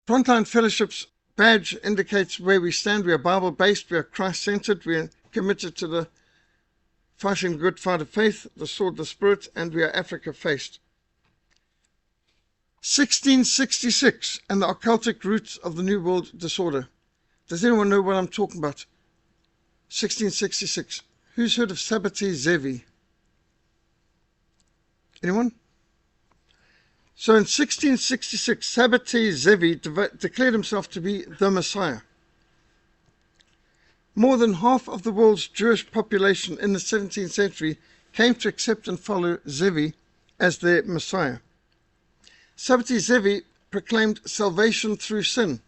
Frontline Fellowship's badge indicates where we stand. We are Bible-based, we are Christ-centered, we are committed to the fighting the good fight of faith, the sword of the Spirit, and we are Africa-faced. 1666 and the occultic roots of the New World disorder. Does anyone know what I'm talking about? 1666. Who's heard of Sabbatai Zevi? Anyone? So in 1666, Sabbatai Zevi declared himself to be the Messiah. More than half of the world's Jewish population in the 17th century came to accept and follow Zevi as their Messiah. Sabbatai Zevi proclaimed salvation through sin.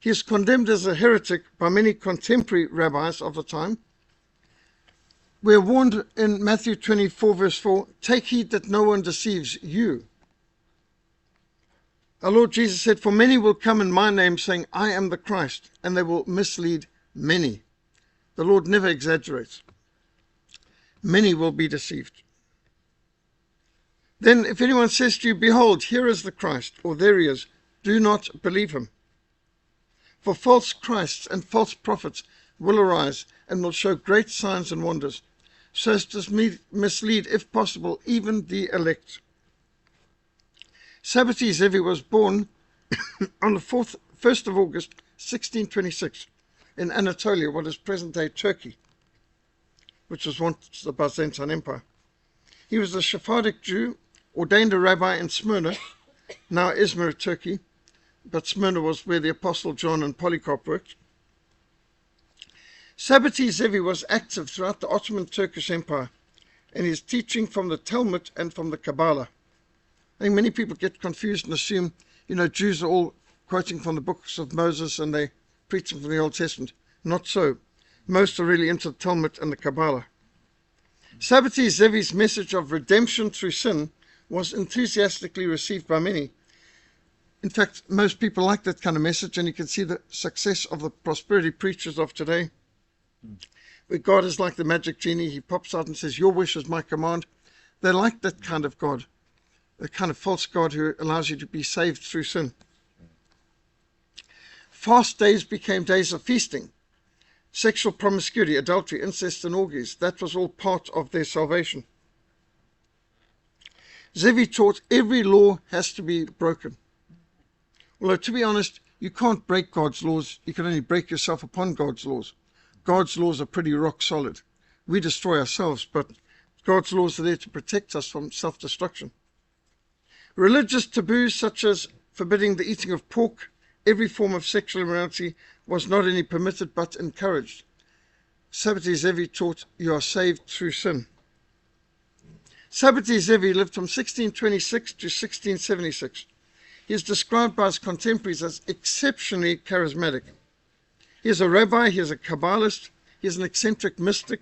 He is condemned as a heretic by many contemporary rabbis of the time. We are warned in Matthew 24 verse 4, take heed that no one deceives you. Our Lord Jesus said, for many will come in my name saying, I am the Christ, and they will mislead many. The Lord never exaggerates. Many will be deceived. Then if anyone says to you, behold, here is the Christ, or there he is, do not believe him. For false Christs and false prophets will arise and will show great signs and wonders, so as to mislead, if possible, even the elect. Sabbatai Zevi was born on the 1st of August, 1626, in Anatolia, what is present-day Turkey, which was once the Byzantine Empire. He was a Sephardic Jew, ordained a rabbi in Smyrna, now Izmir, Turkey, but Smyrna was where the Apostle John and Polycarp worked. Sabbatai Zevi was active throughout the Ottoman Turkish Empire, and his teaching from the Talmud and from the Kabbalah. I think many people get confused and assume, Jews are all quoting from the books of Moses and they preaching from the Old Testament. Not so. Most are really into the Talmud and the Kabbalah. Sabbatai Zevi's message of redemption through sin was enthusiastically received by many. In fact, most people like that kind of message, and you can see the success of the prosperity preachers of today, where God is like the magic genie. He pops out and says, your wish is my command. They like that kind of God. The kind of false God who allows you to be saved through sin. Fast days became days of feasting. Sexual promiscuity, adultery, incest, and orgies, that was all part of their salvation. Zevi taught every law has to be broken. Although, to be honest, you can't break God's laws. You can only break yourself upon God's laws. God's laws are pretty rock solid. We destroy ourselves, but God's laws are there to protect us from self-destruction. Religious taboos such as forbidding the eating of pork, every form of sexual immorality was not only permitted but encouraged. Sabbatai Zevi taught you are saved through sin. Sabbatai Zevi lived from 1626 to 1676. He is described by his contemporaries as exceptionally charismatic. He is a rabbi, he is a Kabbalist, he is an eccentric mystic.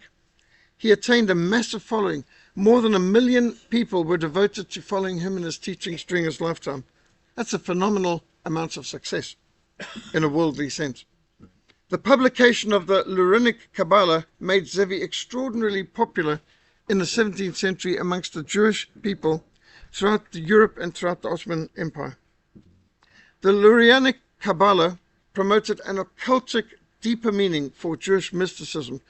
He attained a massive following. More than 1 million people were devoted to following him and his teachings during his lifetime. That's a phenomenal amount of success in a worldly sense. The publication of the Lurinic Kabbalah made Zevi extraordinarily popular in the 17th century amongst the Jewish people throughout Europe and throughout the Ottoman Empire. The Lurinic Kabbalah promoted an occultic, deeper meaning for Jewish mysticism,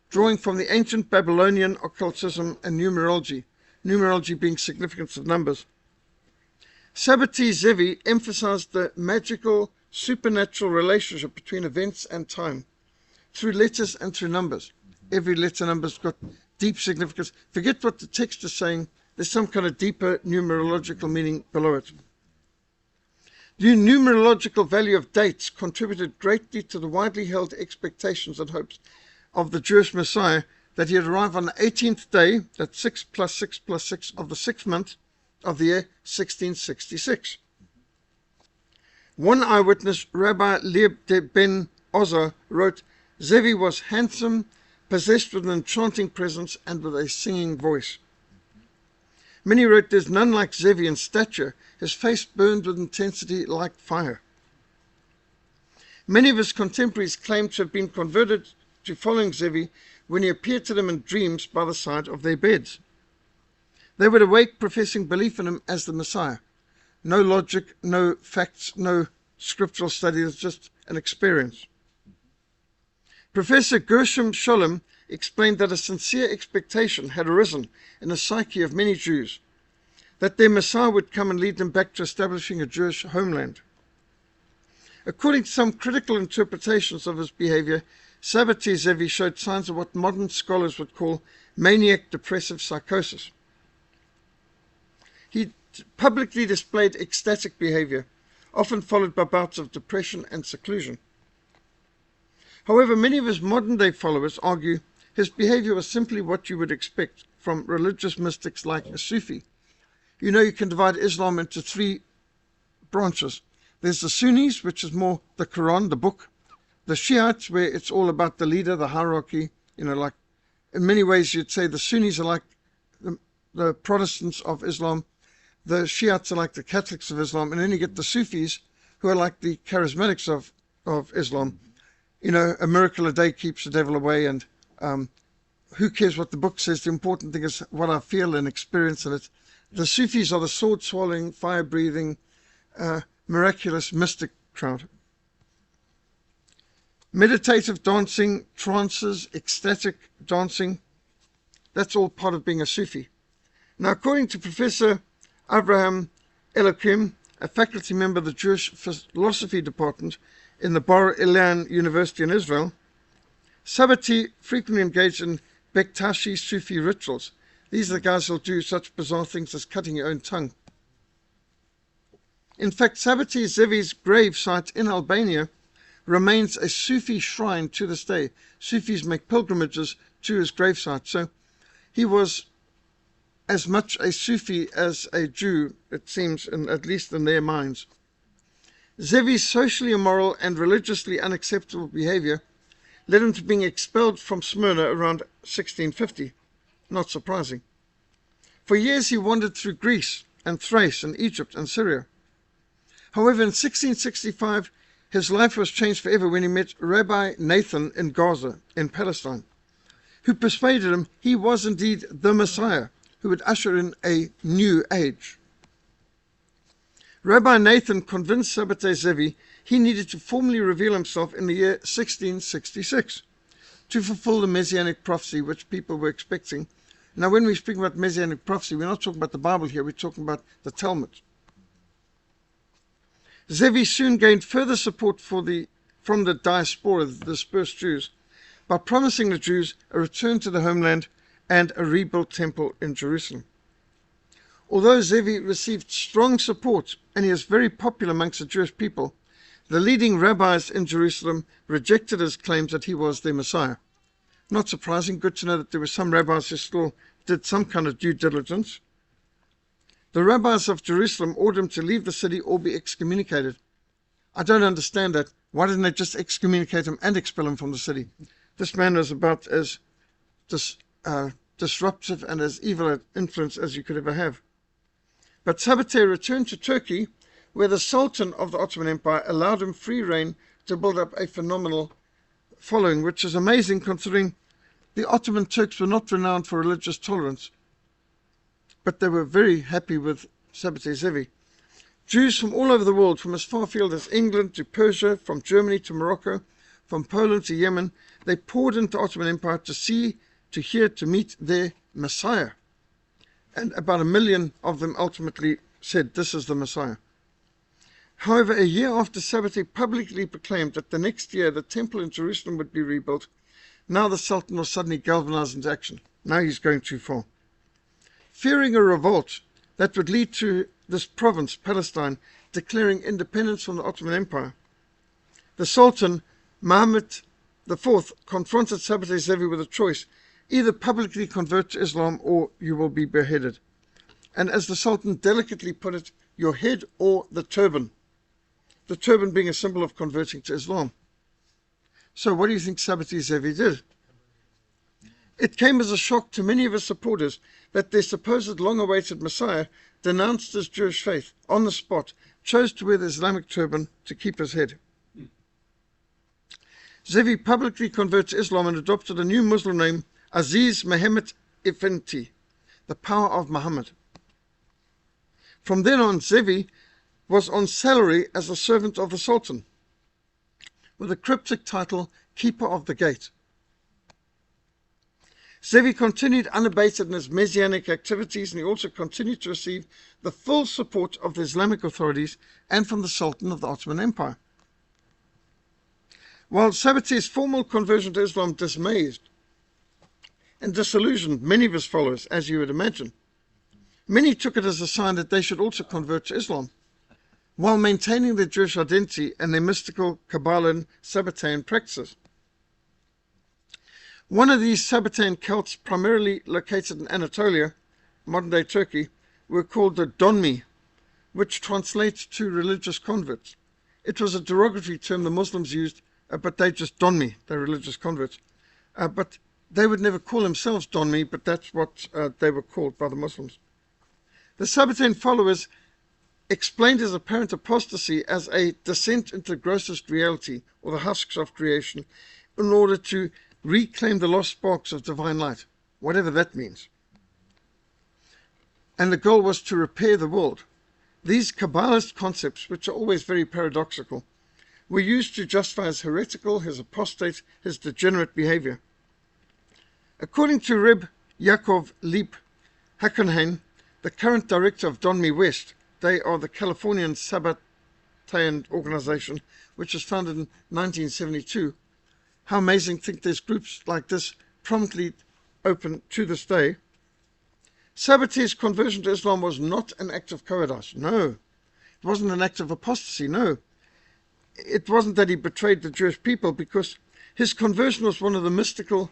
drawing from the ancient Babylonian occultism and numerology being significance of numbers. Sabbatai Zevi emphasized the magical, supernatural relationship between events and time, through letters and through numbers. Every letter number's got deep significance. Forget what the text is saying, there's some kind of deeper numerological meaning below it. The numerological value of dates contributed greatly to the widely held expectations and hopes of the Jewish Messiah that he would arrive on the 18th day, that's 6 plus 6 plus 6 of the 6th month of the year 1666. One eyewitness, Rabbi Leib ben Ozar, wrote, Zevi was handsome, possessed with an enchanting presence and with a singing voice. Many wrote, there's none like Zevi in stature, his face burned with intensity like fire. Many of his contemporaries claimed to have been converted to following Zevi when he appeared to them in dreams by the side of their beds. They would awake professing belief in him as the Messiah. No logic, no facts, no scriptural study, it's just an experience. Professor Gershom Scholem explained that a sincere expectation had arisen in the psyche of many Jews that their Messiah would come and lead them back to establishing a Jewish homeland. According to some critical interpretations of his behavior, Sabbatai Zevi showed signs of what modern scholars would call maniac depressive psychosis. He publicly displayed ecstatic behavior, often followed by bouts of depression and seclusion. However, many of his modern-day followers argue his behavior was simply what you would expect from religious mystics like a Sufi. You know, you can divide Islam into three branches. There's the Sunnis, which is more the Quran, the book. The Shiites, where it's all about the leader, the hierarchy. You know, like in many ways you'd say the Sunnis are like the Protestants of Islam. The Shiites are like the Catholics of Islam. And then you get the Sufis, who are like the charismatics of Islam. You know, a miracle a day keeps the devil away, and who cares what the book says? The important thing is what I feel and experience in it. The Sufis are the sword-swallowing, fire-breathing, miraculous, mystic crowd. Meditative dancing, trances, ecstatic dancing, that's all part of being a Sufi. Now, according to Professor Abraham Elohim, a faculty member of the Jewish philosophy department in the Bar Ilan University in Israel, Sabbatai frequently engaged in Bektashi Sufi rituals. These are the guys who'll do such bizarre things as cutting your own tongue. In fact, Sabbatai Zevi's grave site in Albania remains a Sufi shrine to this day. Sufis make pilgrimages to his gravesite. So he was as much a Sufi as a Jew, it seems, at least in their minds. Zevi's socially immoral and religiously unacceptable behavior led him to being expelled from Smyrna around 1650. Not surprising. For years he wandered through Greece and Thrace and Egypt and Syria. However, in 1665, his life was changed forever when he met Rabbi Nathan in Gaza, in Palestine, who persuaded him he was indeed the Messiah who would usher in a new age. Rabbi Nathan convinced Sabbatai Zevi he needed to formally reveal himself in the year 1666 to fulfill the Messianic prophecy which people were expecting. Now, when we speak about Messianic prophecy, we're not talking about the Bible here, we're talking about the Talmud. Zevi soon gained further support from the diaspora, the dispersed Jews, by promising the Jews a return to the homeland and a rebuilt temple in Jerusalem. Although Zevi received strong support and he is very popular amongst the Jewish people, the leading rabbis in Jerusalem rejected his claims that he was their Messiah. Not surprising, good to know that there were some rabbis who still did some kind of due diligence. The rabbis of Jerusalem ordered him to leave the city or be excommunicated. I don't understand that. Why didn't they just excommunicate him and expel him from the city? This man was about as disruptive and as evil an influence as you could ever have. But Sabbatai returned to Turkey, where the Sultan of the Ottoman Empire allowed him free rein to build up a phenomenal following, which is amazing considering the Ottoman Turks were not renowned for religious tolerance, but they were very happy with Sabbatai Zevi. Jews from all over the world, from as far afield as England to Persia, from Germany to Morocco, from Poland to Yemen, they poured into the Ottoman Empire to see, to hear, to meet their Messiah. And about 1 million of them ultimately said, this is the Messiah. However, a year after Sabbatai publicly proclaimed that the next year the temple in Jerusalem would be rebuilt, now the Sultan was suddenly galvanized into action. Now he's going too far. Fearing a revolt that would lead to this province, Palestine, declaring independence from the Ottoman Empire, the Sultan, Muhammad IV, confronted Sabbatai Zevi with a choice: either publicly convert to Islam or you will be beheaded. And as the Sultan delicately put it, your head or the turban. The turban being a symbol of converting to Islam. So what do you think Sabbatai Zevi did? It came as a shock to many of his supporters that their supposed long-awaited Messiah denounced his Jewish faith on the spot, chose to wear the Islamic turban to keep his head. Zevi publicly converted to Islam and adopted a new Muslim name, Aziz Mehmet Effendi, the power of Muhammad. From then on, Zevi was on salary as a servant of the Sultan, with a cryptic title, Keeper of the Gate. Zevi continued unabated in his messianic activities, and he also continued to receive the full support of the Islamic authorities and from the Sultan of the Ottoman Empire. While Sabbatai's formal conversion to Islam dismayed and disillusioned many of his followers, as you would imagine, many took it as a sign that they should also convert to Islam, while maintaining their Jewish identity and their mystical Kabbalah Sabbatian practices. One of these Sabbatian cults, primarily located in Anatolia, modern-day Turkey, were called the Donmi, which translates to religious converts. It was a derogatory term the Muslims used, but they just Donmi, they're religious converts. But they would never call themselves Donmi, but that's what they were called by the Muslims. The Sabbatian followers explained his apparent apostasy as a descent into the grossest reality, or the husks of creation, in order to reclaim the lost sparks of divine light, whatever that means. And the goal was to repair the world. These Kabbalist concepts, which are always very paradoxical, were used to justify his heretical, his apostate, his degenerate behavior. According to Reb Yaakov Lieb Hackenheim, the current director of Donmi West, they are the Californian Sabbatian organization, which was founded in 1972. How amazing to think there's groups like this promptly open to this day. Sabbatai's conversion to Islam was not an act of cowardice. No. It wasn't an act of apostasy. No. It wasn't that he betrayed the Jewish people, because his conversion was one of the mystical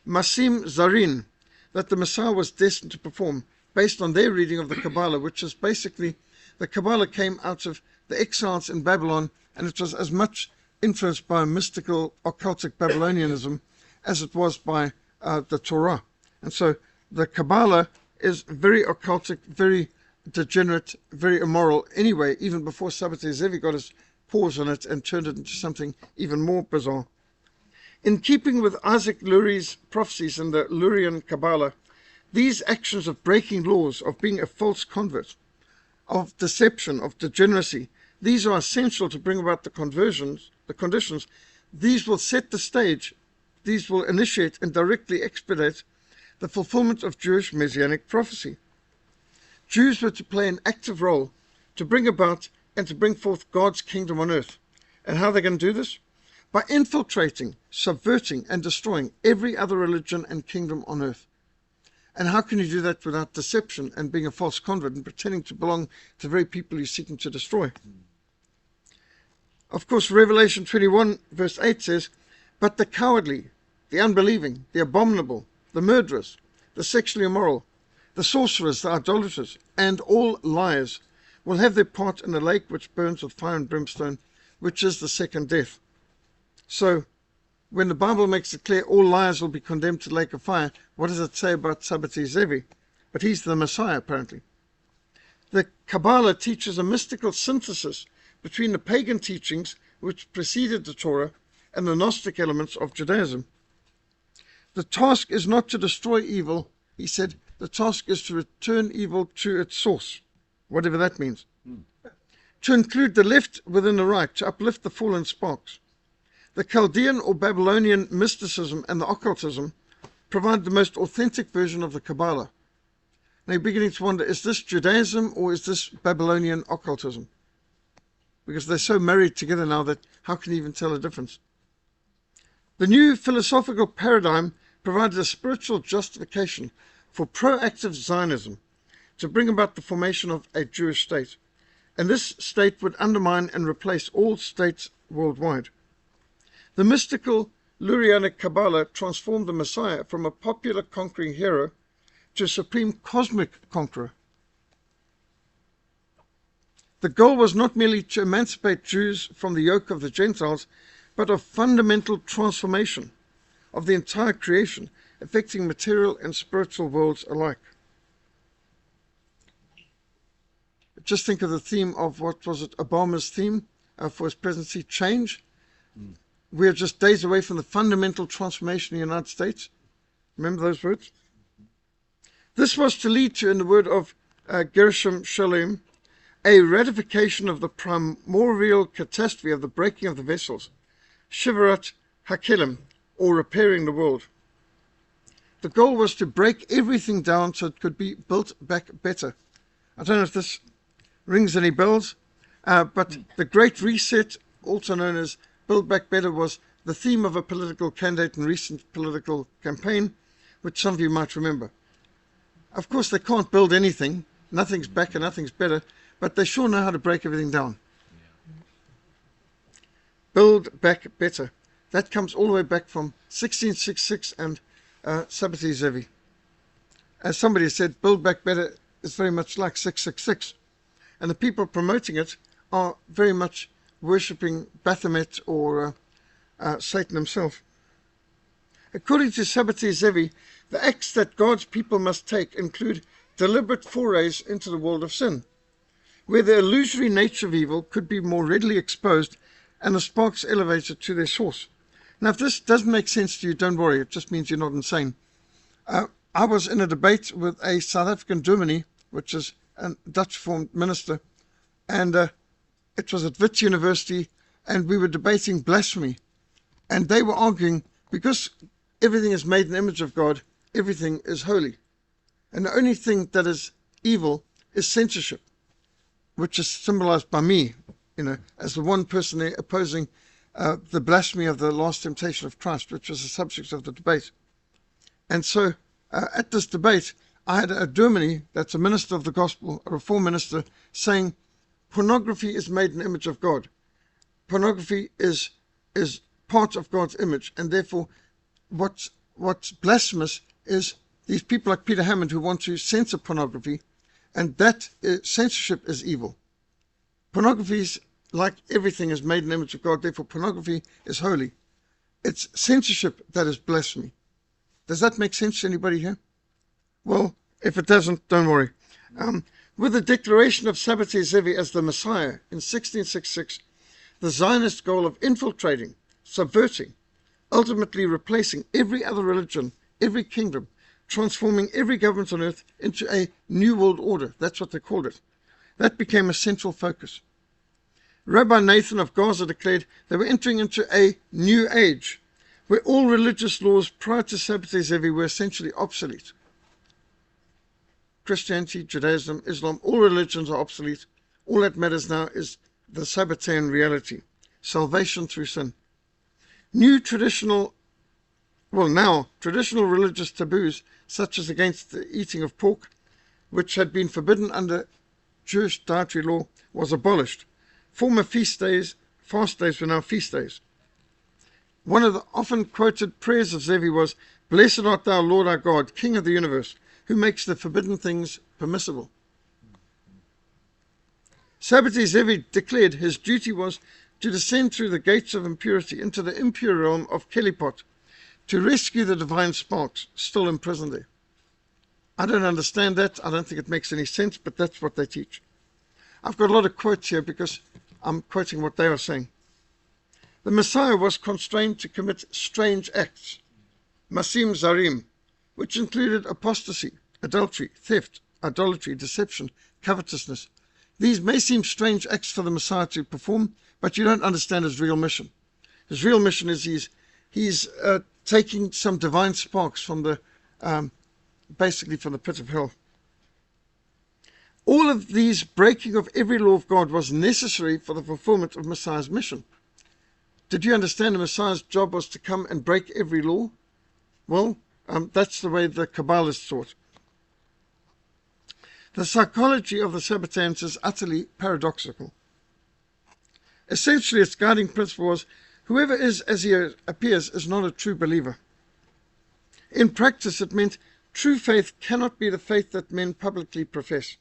Masim Zarin that the Messiah was destined to perform, based on their reading of the Kabbalah, which is basically, the Kabbalah came out of the exiles in Babylon, and it was as much influenced by mystical occultic Babylonianism as it was by the Torah. And so the Kabbalah is very occultic, very degenerate, very immoral anyway, even before Sabbatai Zevi got his paws on it and turned it into something even more bizarre. In keeping with Isaac Lurie's prophecies in the Lurian Kabbalah, these actions of breaking laws, of being a false convert, of deception, of degeneracy, these are essential to bring about the conversions, the conditions. These will set the stage, these will initiate and directly expedite the fulfillment of Jewish messianic prophecy. Jews were to play an active role to bring about and to bring forth God's kingdom on earth. And how are they going to do this? By infiltrating, subverting, and destroying every other religion and kingdom on earth. And how can you do that without deception and being a false convert and pretending to belong to the very people you're seeking to destroy? Of course, Revelation 21 verse 8 says, "But the cowardly, the unbelieving, the abominable, the murderers, the sexually immoral, the sorcerers, the idolaters, and all liars will have their part in the lake which burns with fire and brimstone, which is the second death." So, when the Bible makes it clear all liars will be condemned to the lake of fire, what does it say about Sabbatai Zevi? But he's the Messiah, apparently. The Kabbalah teaches a mystical synthesis between the pagan teachings which preceded the Torah and the Gnostic elements of Judaism. The task is not to destroy evil, he said. The task is to return evil to its source, whatever that means. To include the left within the right, to uplift the fallen sparks. The Chaldean or Babylonian mysticism and the occultism provide the most authentic version of the Kabbalah. Now you're beginning to wonder, is this Judaism or is this Babylonian occultism? Because they're so married together now that how can you even tell the difference? The new philosophical paradigm provided a spiritual justification for proactive Zionism to bring about the formation of a Jewish state. And this state would undermine and replace all states worldwide. The mystical Lurianic Kabbalah transformed the Messiah from a popular conquering hero to a supreme cosmic conqueror. The goal was not merely to emancipate Jews from the yoke of the Gentiles, but of fundamental transformation of the entire creation, affecting material and spiritual worlds alike. Just think of the theme of, what was it, Obama's theme for his presidency, change. We are just days away from the fundamental transformation in the United States. Remember those words? This was to lead to, in the word of Gershom Sholem, a ratification of the primordial catastrophe of the breaking of the vessels, Shivarat Hakelim, or repairing the world. The goal was to break everything down so it could be built back better. I don't know if this rings any bells, but the Great Reset, also known as Build Back Better, was the theme of a political candidate in recent political campaign, which some of you might remember. Of course, they can't build anything. Nothing's back and nothing's better, but they sure know how to break everything down. Build Back Better. That comes all the way back from 1666 and Sabbatai Zevi. As somebody said, Build Back Better is very much like 666. And the people promoting it are very much worshipping Baphomet or Satan himself. According to Sabbatai Zevi, the acts that God's people must take include deliberate forays into the world of sin, where the illusory nature of evil could be more readily exposed and the sparks elevated to their source. Now, if this doesn't make sense to you, don't worry. It just means you're not insane. I was in a debate with a South African Germany, which is a Dutch-formed minister, and it was at Wits University, and we were debating blasphemy. And they were arguing, because everything is made in the image of God, everything is holy. And the only thing that is evil is censorship, which is symbolized by me, as the one person there opposing the blasphemy of the last temptation of Christ, which was the subject of the debate. And so at this debate, I had a Germany that's a minister of the gospel, a reform minister, saying pornography is made in the image of God. Pornography is part of God's image, and therefore what's blasphemous is these people like Peter Hammond who want to censor pornography, and that censorship is evil. Pornography is, like everything, is made in the image of God, therefore pornography is holy. It's censorship that is blasphemy. Does that make sense to anybody here? Well, if it doesn't, don't worry. With the declaration of Sabbatai Zevi as the Messiah in 1666, the Zionist goal of infiltrating, subverting, ultimately replacing every other religion, every kingdom, transforming every government on earth into a new world order, that's what they called it. That became a central focus. Rabbi Nathan of Gaza declared they were entering into a new age, where all religious laws prior to Sabbatai Zevi were essentially obsolete. Christianity, Judaism, Islam, all religions are obsolete. All that matters now is the Sabbatian reality, salvation through sin. Traditional religious taboos, such as against the eating of pork, which had been forbidden under Jewish dietary law, was abolished. Former fast days were now feast days. One of the often quoted prayers of Zevi was, "Blessed art thou, Lord our God, King of the universe, who makes the forbidden things permissible." Sabbatai Zevi declared his duty was to descend through the gates of impurity into the impure realm of Kelipot, to rescue the divine sparks still imprisoned there. I don't understand that. I don't think it makes any sense, but that's what they teach. I've got a lot of quotes here because I'm quoting what they are saying. The Messiah was constrained to commit strange acts, masim zarim, which included apostasy, adultery, theft, idolatry, deception, covetousness. These may seem strange acts for the Messiah to perform, but you don't understand his real mission. His real mission is he's taking some divine sparks from basically from the pit of hell. All of these breaking of every law of God was necessary for the fulfillment of Messiah's mission. Did you understand the Messiah's job was to come and break every law? Well, that's the way the Kabbalists taught. The psychology of the Sabbatians is utterly paradoxical. Essentially, its guiding principle was, whoever is as he appears is not a true believer. In practice, it meant true faith cannot be the faith that men publicly profess.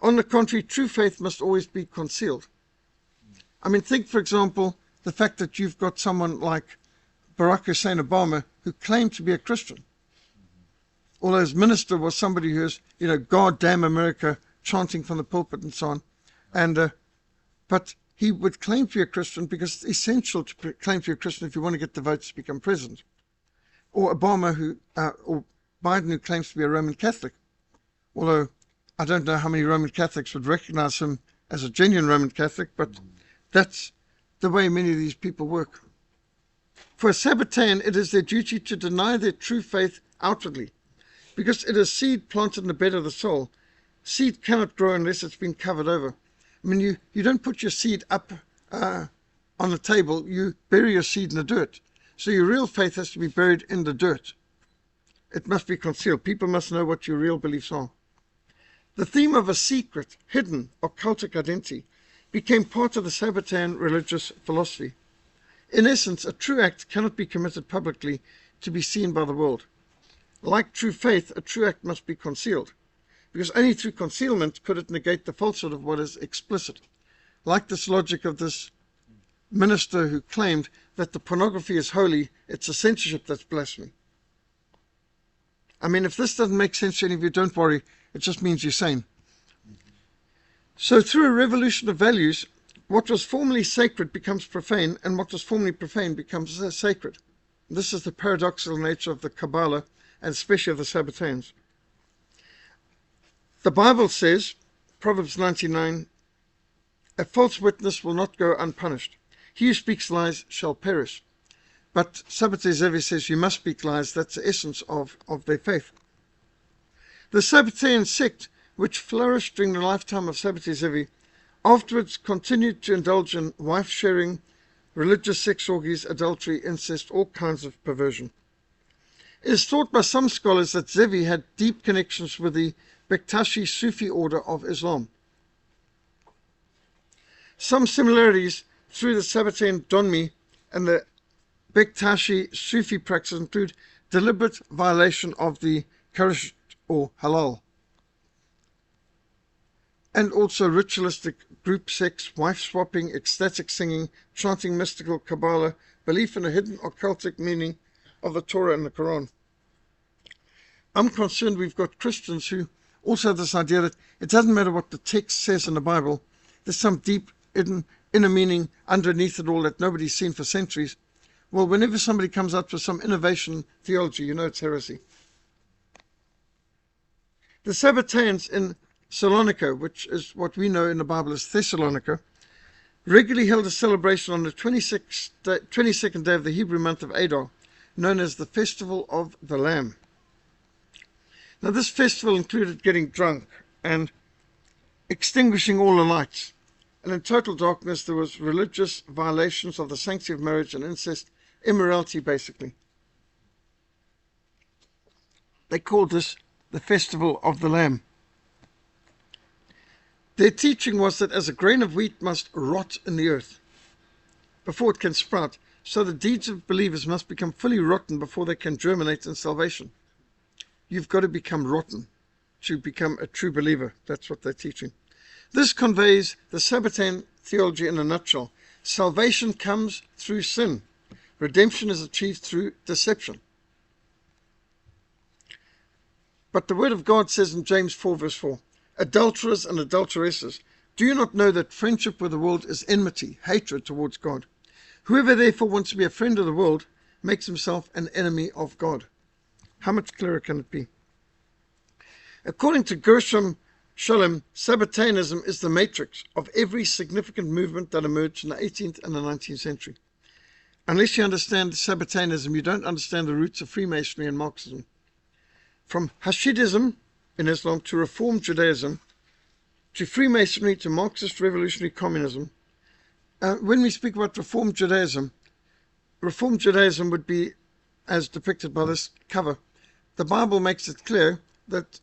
On the contrary, true faith must always be concealed. I mean, think, for example, the fact that you've got someone like Barack Hussein Obama who claimed to be a Christian, although his minister was somebody who is, God damn America, chanting from the pulpit and so on. But he would claim to be a Christian because it's essential to claim to be a Christian if you want to get the votes to become president. Or Obama or Biden, who claims to be a Roman Catholic, although I don't know how many Roman Catholics would recognize him as a genuine Roman Catholic, but that's the way many of these people work. For a Sabbatian, it is their duty to deny their true faith outwardly, because it is seed planted in the bed of the soul. Seed cannot grow unless it's been covered over. I mean, you don't put your seed up on the table, you bury your seed in the dirt. So your real faith has to be buried in the dirt. It must be concealed. People must know what your real beliefs are. The theme of a secret, hidden, occultic identity became part of the Sabbatian religious philosophy. In essence, a true act cannot be committed publicly to be seen by the world. Like true faith, a true act must be concealed, because only through concealment could it negate the falsehood of what is explicit. Like this logic of this minister who claimed that the pornography is holy, it's a censorship that's blasphemy. I mean, if this doesn't make sense to any of you, don't worry. It just means you're sane. So through a revolution of values, what was formerly sacred becomes profane, and what was formerly profane becomes sacred. This is the paradoxical nature of the Kabbalah, and especially of the Sabbatians. The Bible says, Proverbs 99, a false witness will not go unpunished. He who speaks lies shall perish. But Sabbatai Zevi says you must speak lies. That's the essence of their faith. The Sabbatian sect, which flourished during the lifetime of Sabbatai Zevi, afterwards continued to indulge in wife-sharing, religious sex orgies, adultery, incest, all kinds of perversion. It is thought by some scholars that Zevi had deep connections with the Bektashi Sufi order of Islam. Some similarities through the Sabbatian Donmi and the Bektashi Sufi practice include deliberate violation of the Karish or halal, and also ritualistic group sex, wife-swapping, ecstatic singing, chanting mystical Kabbalah, belief in a hidden occultic meaning of the Torah and the Quran. I'm concerned we've got Christians who also have this idea that it doesn't matter what the text says in the Bible, there's some deep inner meaning underneath it all that nobody's seen for centuries. Well, whenever somebody comes up with some innovation theology, you know it's heresy. The Sabbatians in Salonika, which is what we know in the Bible as Thessalonica, regularly held a celebration on the 22nd day of the Hebrew month of Adar, known as the Festival of the Lamb. Now, this festival included getting drunk and extinguishing all the lights. And in total darkness, there was religious violations of the sanctity of marriage and incest, immorality, basically. They called this the Festival of the Lamb. Their teaching was that as a grain of wheat must rot in the earth before it can sprout, so the deeds of believers must become fully rotten before they can germinate in salvation. You've got to become rotten to become a true believer. That's what they're teaching. This conveys the Sabbatian theology in a nutshell. Salvation comes through sin. Redemption is achieved through deception. But the Word of God says in James 4 verse 4, adulterers and adulteresses, do you not know that friendship with the world is enmity, hatred towards God? Whoever therefore wants to be a friend of the world makes himself an enemy of God. How much clearer can it be? According to Gershom Scholem, Sabbatianism is the matrix of every significant movement that emerged in the 18th and the 19th century. Unless you understand Sabbatianism, you don't understand the roots of Freemasonry and Marxism. From Hasidism in Islam to Reform Judaism, to Freemasonry to Marxist revolutionary communism. When we speak about Reform Judaism would be as depicted by this cover. The Bible makes it clear that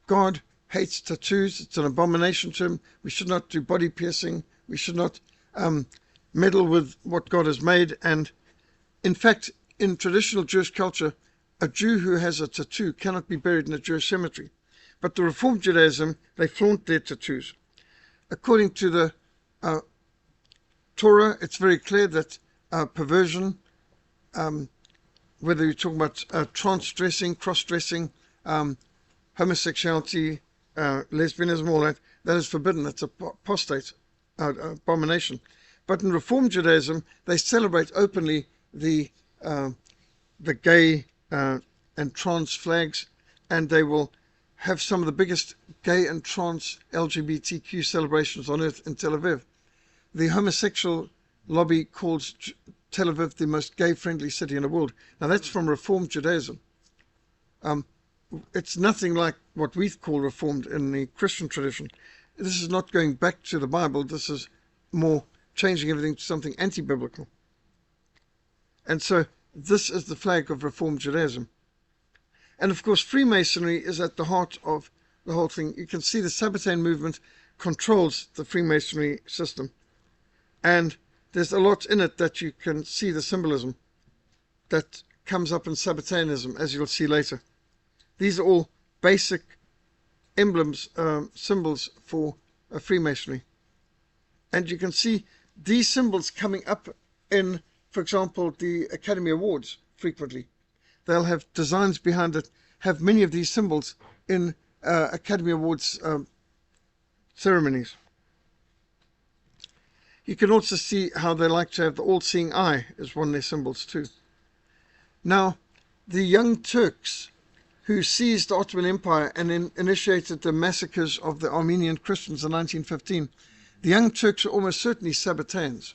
God hates tattoos. It's an abomination to him. We should not do body piercing. We should not meddle with what God has made. And in fact, in traditional Jewish culture, a Jew who has a tattoo cannot be buried in a Jewish cemetery. But the Reformed Judaism, they flaunt their tattoos. According to the Torah, it's very clear that perversion, whether you're talking about trans-dressing, cross-dressing, homosexuality, lesbianism, all that is forbidden. That's apostate, abomination. But in Reformed Judaism, they celebrate openly the gay and trans flags, and they will have some of the biggest gay and trans LGBTQ celebrations on earth in Tel Aviv. The homosexual lobby calls Tel Aviv the most gay-friendly city in the world. Now that's from Reformed Judaism. It's nothing like what we call Reformed in the Christian tradition. This is not going back to the Bible. This is more changing everything to something anti-biblical. And so this is the flag of Reformed Judaism. And of course, Freemasonry is at the heart of the whole thing. You can see the Sabbatian movement controls the Freemasonry system. And there's a lot in it that you can see the symbolism that comes up in Sabbatianism, as you'll see later. These are all basic emblems, symbols for Freemasonry. And you can see these symbols coming up in, for example, the Academy Awards frequently. They'll have designs behind it, have many of these symbols in Academy Awards ceremonies. You can also see how they like to have the all-seeing eye as one of their symbols too. Now, the Young Turks, who seized the Ottoman Empire and then initiated the massacres of the Armenian Christians in 1915, the Young Turks are almost certainly Sabbataians.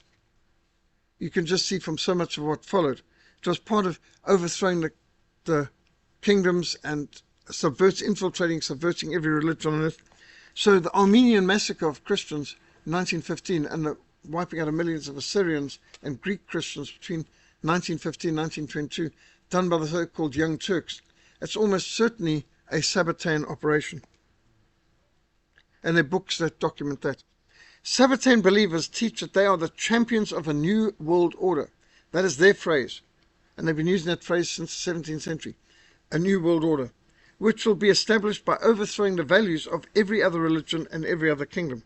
You can just see from so much of what followed. It was part of overthrowing the kingdoms and infiltrating, subverting every religion on earth. So the Armenian massacre of Christians in 1915 and the wiping out of millions of Assyrians and Greek Christians between 1915 and 1922, done by the so-called Young Turks, it's almost certainly a Sabbatian operation. And there are books that document that. Sabbatian believers teach that they are the champions of a new world order. That is their phrase. And they've been using that phrase since the 17th century. A new world order, which will be established by overthrowing the values of every other religion and every other kingdom.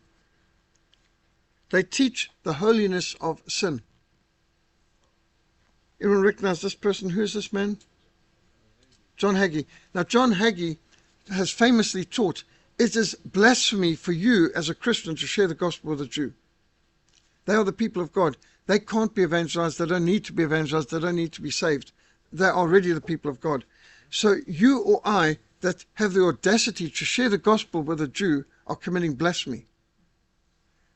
They teach the holiness of sin. Everyone recognize this person? Who is this man? John Hagee. Now, John Hagee has famously taught, it is blasphemy for you as a Christian to share the gospel with a Jew. They are the people of God. They can't be evangelized. They don't need to be evangelized. They don't need to be saved. They are already the people of God. So you or I that have the audacity to share the gospel with a Jew are committing blasphemy.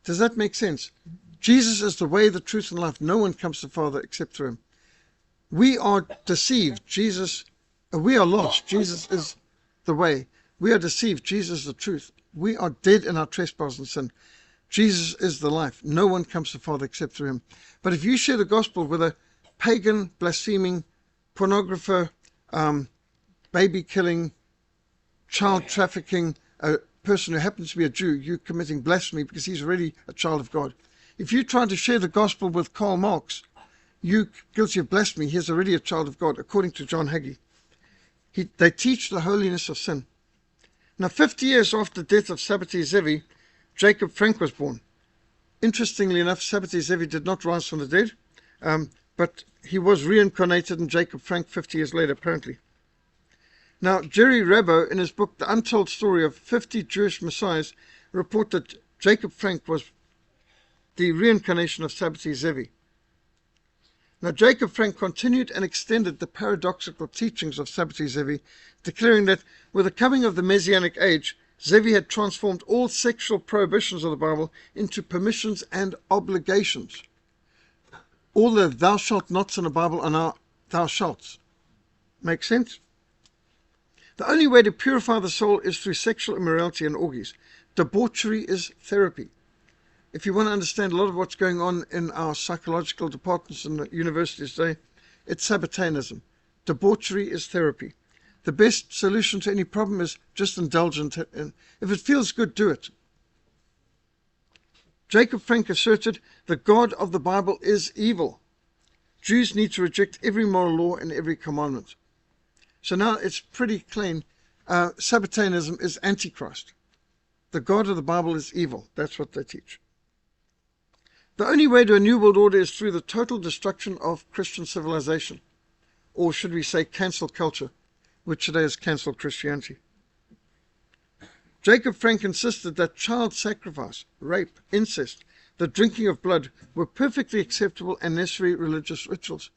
Does that make sense? Jesus is the way, the truth, and life. No one comes to the Father except through him. We are deceived. We are lost. Jesus is the way. We are deceived. Jesus is the truth. We are dead in our trespass and sin. Jesus is the life. No one comes to the Father except through him. But if you share the gospel with a pagan, blaspheming, pornographer, baby killing, child trafficking, a person who happens to be a Jew, you're committing blasphemy because he's already a child of God. If you try to share the gospel with Karl Marx, you're guilty of blasphemy. He's already a child of God, according to John Hagee. They teach the holiness of sin. Now, 50 years after the death of Sabbatai Zevi, Jacob Frank was born. Interestingly enough, Sabbatai Zevi did not rise from the dead, but he was reincarnated in Jacob Frank 50 years later, apparently. Now, Jerry Rabo, in his book, The Untold Story of 50 Jewish Messiahs, report that Jacob Frank was the reincarnation of Sabbatai Zevi. Now, Jacob Frank continued and extended the paradoxical teachings of Sabbatai Zevi, declaring that with the coming of the Messianic age, Zevi had transformed all sexual prohibitions of the Bible into permissions and obligations. All the thou shalt nots in the Bible are now thou shalts. Make sense? The only way to purify the soul is through sexual immorality and orgies. Debauchery is therapy. If you want to understand a lot of what's going on in our psychological departments in the universities today, it's Sabbatianism. Debauchery is therapy. The best solution to any problem is just indulge in it. If it feels good, do it. Jacob Frank asserted the God of the Bible is evil. Jews need to reject every moral law and every commandment. So now it's pretty plain. Sabbatianism is Antichrist. The God of the Bible is evil. That's what they teach. The only way to a new world order is through the total destruction of Christian civilization. Or should we say cancel culture, which today is cancel Christianity. Jacob Frank insisted that child sacrifice, rape, incest, the drinking of blood were perfectly acceptable and necessary religious rituals.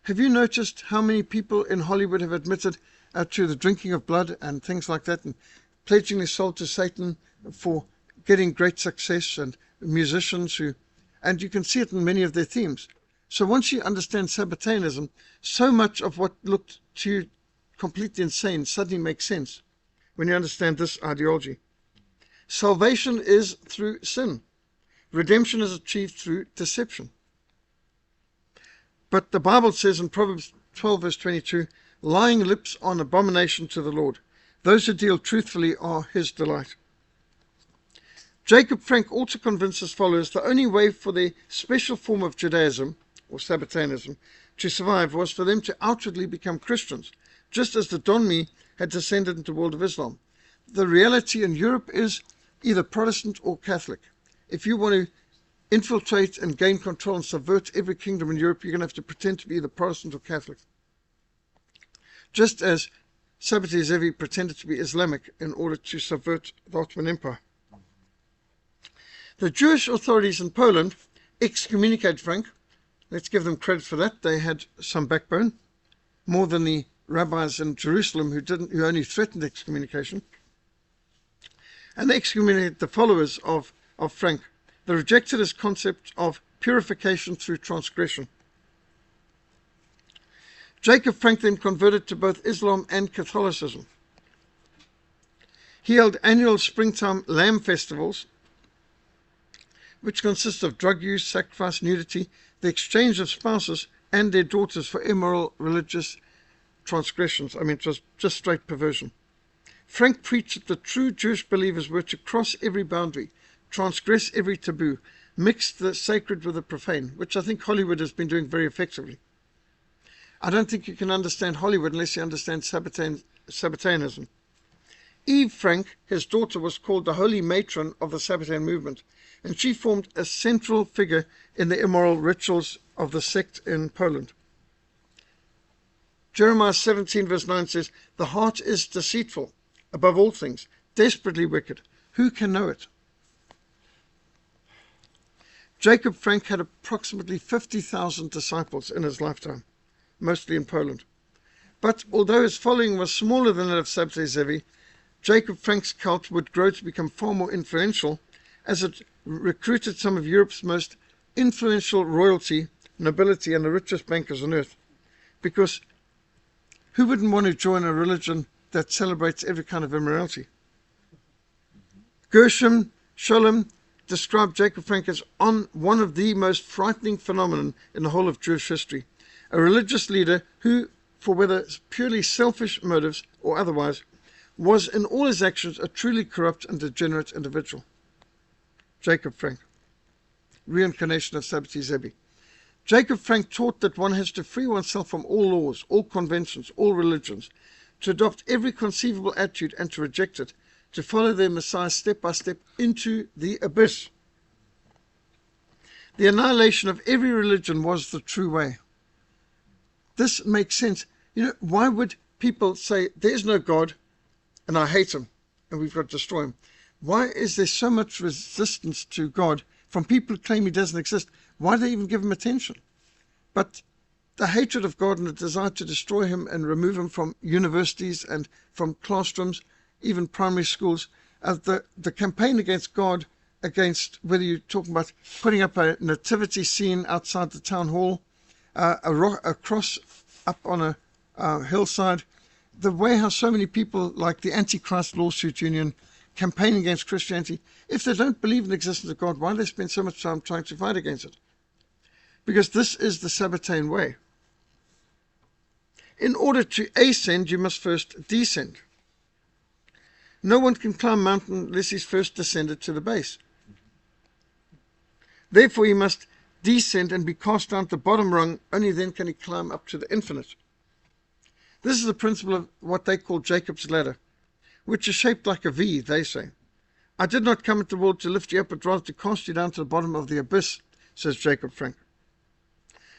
Have you noticed how many people in Hollywood have admitted to the drinking of blood and things like that, and pledging their soul to Satan for getting great success, and musicians and you can see it in many of their themes. So once you understand Sabbatianism, so much of what looked to you completely insane suddenly makes sense when you understand this ideology. Salvation is through sin. Redemption is achieved through deception. But the Bible says in Proverbs 12 verse 22, lying lips are an abomination to the Lord. Those who deal truthfully are his delight. Jacob Frank also convinced his followers the only way for the special form of Judaism, or Sabbatianism, to survive was for them to outwardly become Christians, just as the Donmi had descended into the world of Islam. The reality in Europe is either Protestant or Catholic. If you want to infiltrate and gain control and subvert every kingdom in Europe, you're going to have to pretend to be either Protestant or Catholic. Just as Sabbatai Zevi pretended to be Islamic in order to subvert the Ottoman Empire. The Jewish authorities in Poland excommunicated Frank. Let's give them credit for that. They had some backbone, more than the rabbis in Jerusalem who only threatened excommunication. And they excommunicated the followers of Frank. They rejected his concept of purification through transgression. Jacob Frank then converted to both Islam and Catholicism. He held annual springtime lamb festivals, which consist of drug use, sacrifice, nudity, the exchange of spouses and their daughters for immoral religious transgressions. I mean, it was just straight perversion. Frank preached that the true Jewish believers were to cross every boundary, transgress every taboo, mix the sacred with the profane, which I think Hollywood has been doing very effectively. I don't think you can understand Hollywood unless you understand Sabbataianism. Eve Frank, his daughter, was called the holy matron of the Sabbatian movement, and she formed a central figure in the immoral rituals of the sect in Poland. Jeremiah 17 verse 9 says, the heart is deceitful above all things, desperately wicked. Who can know it? Jacob Frank had approximately 50,000 disciples in his lifetime, mostly in Poland. But although his following was smaller than that of Sabbatai Zevi, Jacob Frank's cult would grow to become far more influential as it recruited some of Europe's most influential royalty, nobility, and the richest bankers on earth. Because who wouldn't want to join a religion that celebrates every kind of immorality? Gershom Scholem described Jacob Frank as one of the most frightening phenomenon in the whole of Jewish history. A religious leader who, for whether purely selfish motives or otherwise, was in all his actions a truly corrupt and degenerate individual. Jacob Frank, reincarnation of Sabbatai Zevi. Jacob Frank taught that one has to free oneself from all laws, all conventions, all religions, to adopt every conceivable attitude and to reject it, to follow their Messiah step by step into the abyss. The annihilation of every religion was the true way. This makes sense. You know, why would people say, there's no God, and I hate him, and we've got to destroy him? Why is there so much resistance to God from people who claim he doesn't exist? Why do they even give him attention? But the hatred of God and the desire to destroy him and remove him from universities and from classrooms, even primary schools, the campaign against God, against whether you're talking about putting up a nativity scene outside the town hall, a cross up on a hillside, the way how so many people like the Antichrist Lawsuit Union campaign against Christianity, if they don't believe in the existence of God, why do they spend so much time trying to fight against it? Because this is the Sabbatian way. In order to ascend, you must first descend. No one can climb a mountain unless he's first descended to the base. Therefore, he must descend and be cast down to the bottom rung, only then can he climb up to the infinite. This is the principle of what they call Jacob's ladder, which is shaped like a V, they say. I did not come into the world to lift you up, but rather to cast you down to the bottom of the abyss, says Jacob Frank.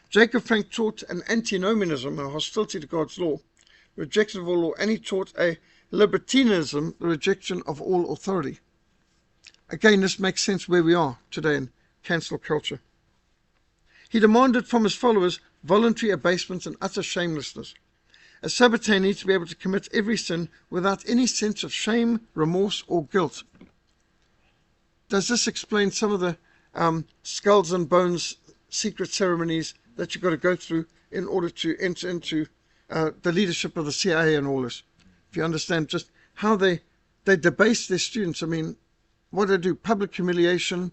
Jacob Frank taught an antinomianism, a hostility to God's law, rejection of all law, and he taught a libertinism, the rejection of all authority. Again, this makes sense where we are today in cancel culture. He demanded from his followers voluntary abasement and utter shamelessness. A Sabbatai needs to be able to commit every sin without any sense of shame, remorse, or guilt. Does this explain some of the skulls and bones secret ceremonies that you've got to go through in order to enter into the leadership of the CIA and all this? If you understand just how they debase their students. I mean, what they do, public humiliation,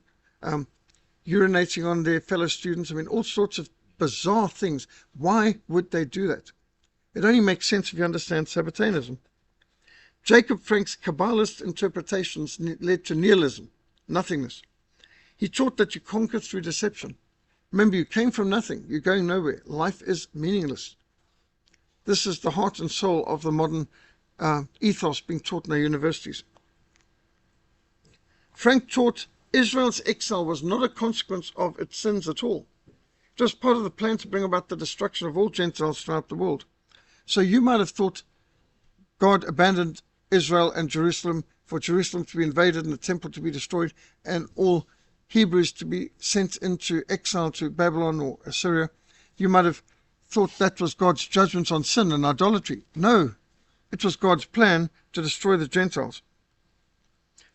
urinating on their fellow students. I mean, all sorts of bizarre things. Why would they do that? It only makes sense if you understand Sabbataianism. Jacob Frank's Kabbalist interpretations led to nihilism, nothingness. He taught that you conquer through deception. Remember, you came from nothing. You're going nowhere. Life is meaningless. This is the heart and soul of the modern ethos being taught in our universities. Frank taught Israel's exile was not a consequence of its sins at all. It was part of the plan to bring about the destruction of all Gentiles throughout the world. So you might have thought God abandoned Israel and Jerusalem for Jerusalem to be invaded and the temple to be destroyed and all Hebrews to be sent into exile to Babylon or Assyria. You might have thought that was God's judgment on sin and idolatry. No, it was God's plan to destroy the Gentiles.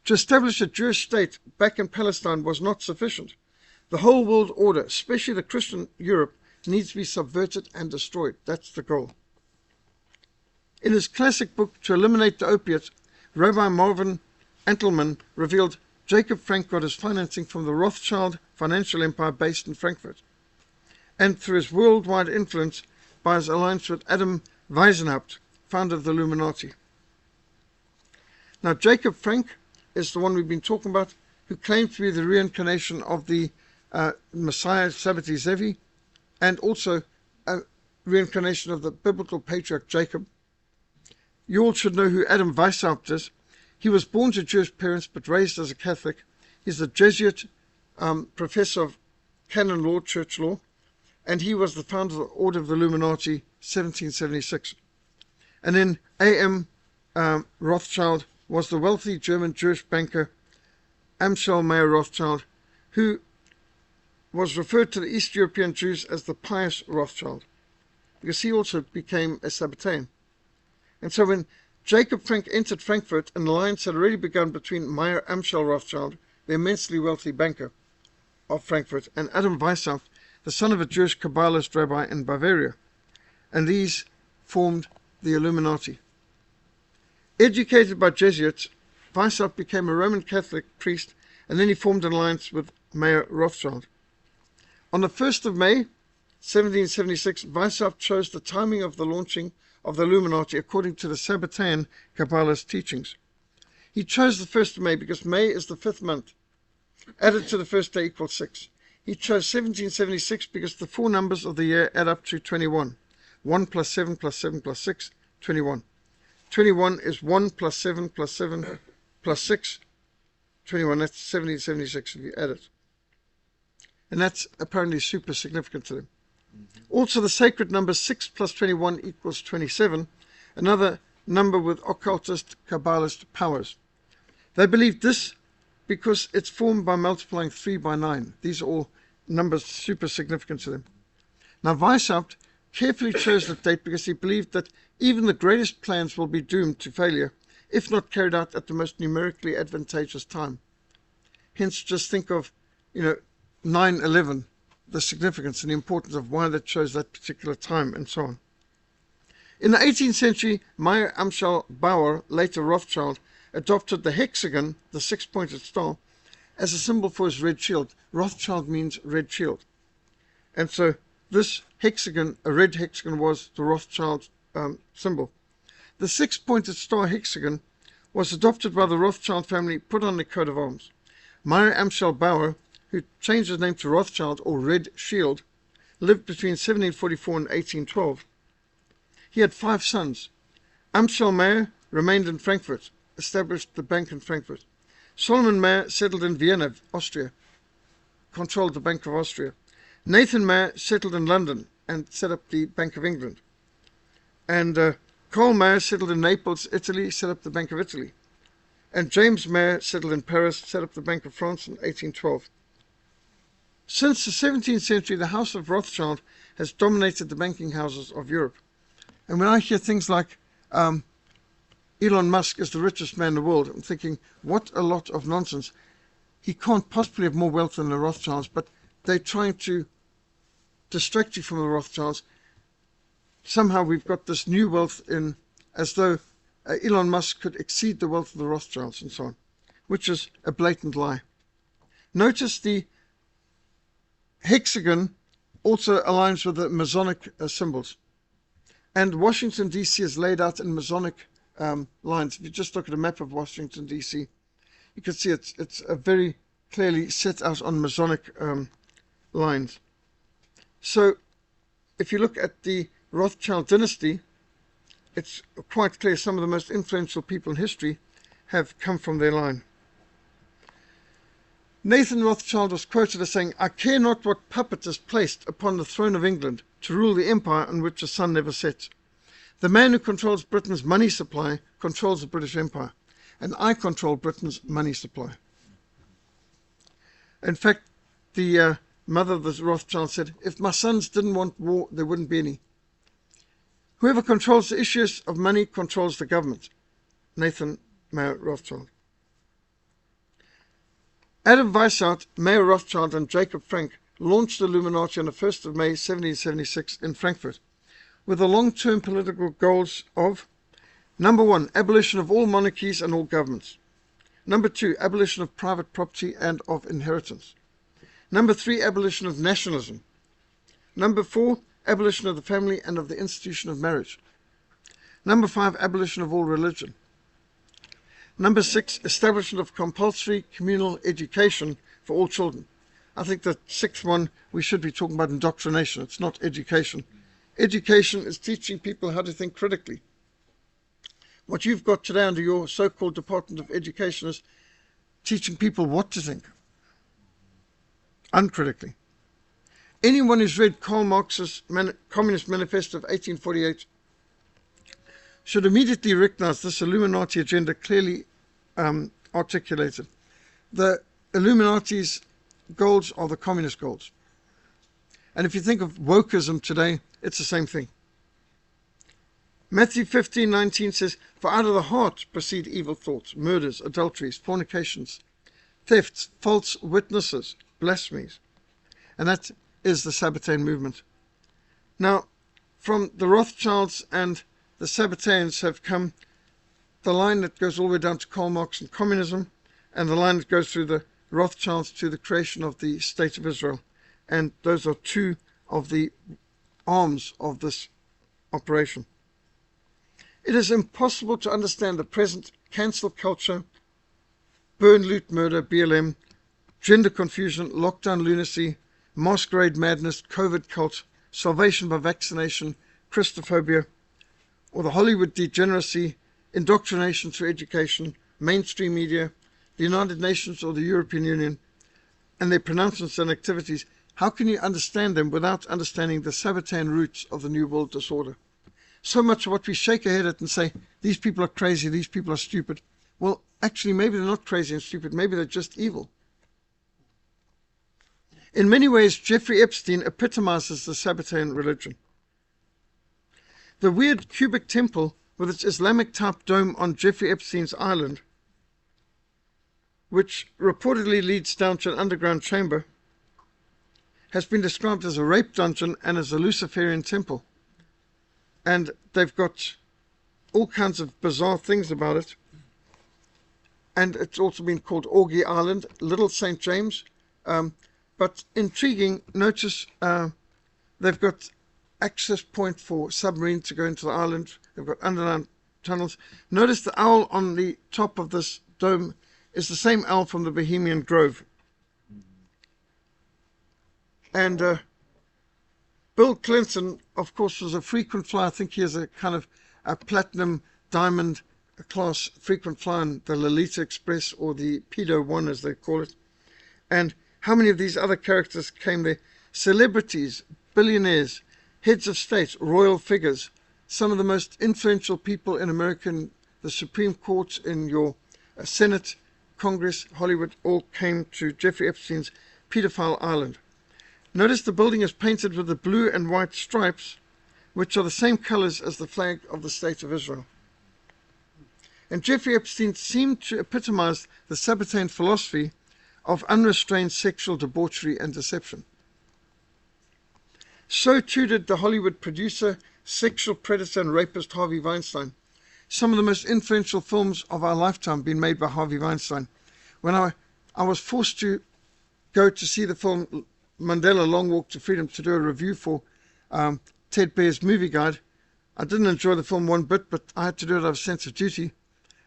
To establish a Jewish state back in Palestine was not sufficient. The whole world order, especially the Christian Europe, needs to be subverted and destroyed. That's the goal. In his classic book, To Eliminate the Opiate, Rabbi Marvin Entelman revealed Jacob Frank got his financing from the Rothschild financial empire based in Frankfurt, and through his worldwide influence by his alliance with Adam Weishaupt, founder of the Illuminati. Now, Jacob Frank is the one we've been talking about, who claimed to be the reincarnation of the Messiah, Sabbatai Zevi, and also a reincarnation of the biblical patriarch Jacob. You all should know who Adam Weishaupt is. He was born to Jewish parents but raised as a Catholic. He's a Jesuit professor of canon law, church law, and he was the founder of the Order of the Illuminati, 1776. And then A.M. Rothschild was the wealthy German Jewish banker Amschel Meyer Rothschild, who was referred to the East European Jews as the pious Rothschild, because he also became a Sabbatian. And so when Jacob Frank entered Frankfurt, an alliance had already begun between Meyer Amschel Rothschild, the immensely wealthy banker of Frankfurt, and Adam Weishaupt, the son of a Jewish Kabbalist rabbi in Bavaria. And these formed the Illuminati. Educated by Jesuits, Weishaupt became a Roman Catholic priest, and then he formed an alliance with Meyer Rothschild. On the 1st of May, 1776, Weishaupt chose the timing of the launching of the Illuminati according to the Sabbatian Kabbalist teachings. He chose the 1st of May because May is the 5th month. Added to the first day equals 6. He chose 1776 because the 4 numbers of the year add up to 21. 1 plus 7 plus 7 plus 6, 21. 21 is 1 plus 7 plus 7 plus 6, 21. That's 1776 if you add it. And that's apparently super significant to them. Also, the sacred number 6 plus 21 equals 27, another number with occultist Kabbalist powers. They believe this because it's formed by multiplying 3 by 9. These are all numbers super significant to them. Now, Weishaupt carefully chose that date because he believed that even the greatest plans will be doomed to failure if not carried out at the most numerically advantageous time. Hence, just think of, 9/11, the significance and the importance of why they chose that particular time and so on. In the 18th century, Meyer Amschel Bauer, later Rothschild, adopted the hexagon, the 6-pointed star, as a symbol for his red shield. Rothschild means red shield. And so this hexagon, a red hexagon, was the Rothschild symbol. The 6-pointed star hexagon was adopted by the Rothschild family, put on their coat of arms. Meyer Amschel Bauer, who changed his name to Rothschild or Red Shield, lived between 1744 and 1812. He had 5 sons. Amschel Meyer remained in Frankfurt, established the bank in Frankfurt. Solomon Meyer settled in Vienna, Austria, controlled the Bank of Austria. Nathan Meyer settled in London and set up the Bank of England. And Karl Meyer settled in Naples, Italy, set up the Bank of Italy. And James Meyer settled in Paris, set up the Bank of France in 1812. Since the 17th century, the House of Rothschild has dominated the banking houses of Europe. And when I hear things like Elon Musk is the richest man in the world, I'm thinking, what a lot of nonsense. He can't possibly have more wealth than the Rothschilds, but they're trying to distract you from the Rothschilds. Somehow we've got this new wealth in, as though Elon Musk could exceed the wealth of the Rothschilds and so on, which is a blatant lie. Notice the hexagon also aligns with the Masonic symbols. And Washington, D.C. is laid out in Masonic lines. If you just look at a map of Washington, D.C., you can see it's a very clearly set out on Masonic lines. So if you look at the Rothschild dynasty, it's quite clear some of the most influential people in history have come from their line. Nathan Rothschild was quoted as saying, "I care not what puppet is placed upon the throne of England to rule the empire on which the sun never sets. The man who controls Britain's money supply controls the British Empire, and I control Britain's money supply." In fact, the mother of the Rothschild said, "If my sons didn't want war, there wouldn't be any." Whoever controls the issues of money controls the government. Nathan Mayer Rothschild. Adam Weishaupt, Mayer Rothschild, and Jacob Frank launched the Illuminati on the 1st of May 1776 in Frankfurt, with the long-term political goals of: number 1, abolition of all monarchies and all governments; number 2, abolition of private property and of inheritance; number 3, abolition of nationalism; number 4, abolition of the family and of the institution of marriage; number 5, abolition of all religion; number 6, establishment of compulsory communal education for all children. I think the 6th one we should be talking about indoctrination. It's not education. Education is teaching people how to think critically. What you've got today under your so-called Department of Education is teaching people what to think, uncritically. Anyone who's read Karl Marx's Communist Manifesto of 1848 should immediately recognize this Illuminati agenda clearly articulated. The Illuminati's goals are the communist goals. And if you think of wokeism today, it's the same thing. Matthew 15:19 says, "For out of the heart proceed evil thoughts, murders, adulteries, fornications, thefts, false witnesses, blasphemies." And that is the Sabbatian movement. Now, from the Rothschilds and the Sabbatians have come the line that goes all the way down to Karl Marx and communism, and the line that goes through the Rothschilds to the creation of the State of Israel. And those are two of the arms of this operation. It is impossible to understand the present cancel culture, burn, loot, murder, BLM, gender confusion, lockdown lunacy, masquerade madness, COVID cult, salvation by vaccination, Christophobia, or the Hollywood degeneracy, indoctrination through education, mainstream media, the United Nations or the European Union, and their pronouncements and activities. How can you understand them without understanding the Sabbatian roots of the New World Disorder? So much of what we shake our head at and say, these people are crazy, these people are stupid. Well, actually, maybe they're not crazy and stupid, maybe they're just evil. In many ways, Jeffrey Epstein epitomizes the Sabbatian religion. The weird cubic temple with its Islamic-type dome on Jeffrey Epstein's island, which reportedly leads down to an underground chamber, has been described as a rape dungeon and as a Luciferian temple. And they've got all kinds of bizarre things about it. And it's also been called Orgy Island, Little St. James. But intriguing, notice they've got access point for submarines to go into the island. They've got underground tunnels. Notice the owl on the top of this dome is the same owl from the Bohemian Grove. And Bill Clinton, of course, was a frequent flyer. I think he is a kind of a platinum diamond class frequent flyer on the Lolita Express, or the Pedo One as they call it. And how many of these other characters came there? Celebrities, billionaires, heads of state, royal figures, some of the most influential people in America, the Supreme Court, in your Senate, Congress, Hollywood, all came to Jeffrey Epstein's pedophile island. Notice the building is painted with the blue and white stripes which are the same colors as the flag of the State of Israel. And Jeffrey Epstein seemed to epitomize the Sabbatian philosophy of unrestrained sexual debauchery and deception. So too did the Hollywood producer, sexual predator and rapist Harvey Weinstein. Some of the most influential films of our lifetime been made by Harvey Weinstein. When I was forced to go to see the film Mandela Long Walk to Freedom to do a review for Ted Baer's movie guide, I didn't enjoy the film one bit, but I had to do it out of a sense of duty.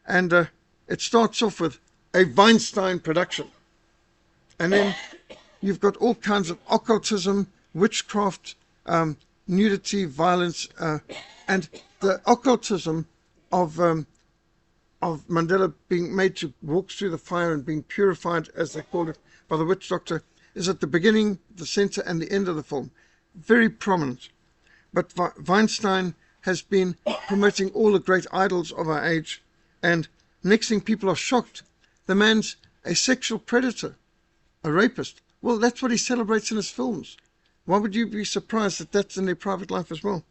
And it starts off with a Weinstein production. And then you've got all kinds of occultism, witchcraft, nudity, violence, and the occultism of Mandela being made to walk through the fire and being purified, as they called it, by the witch doctor, is at the beginning, the center, and the end of the film. Very prominent. But Weinstein has been promoting all the great idols of our age, and next thing people are shocked. The man's a sexual predator, a rapist. Well, that's what he celebrates in his films. Why would you be surprised that that's in their private life as well?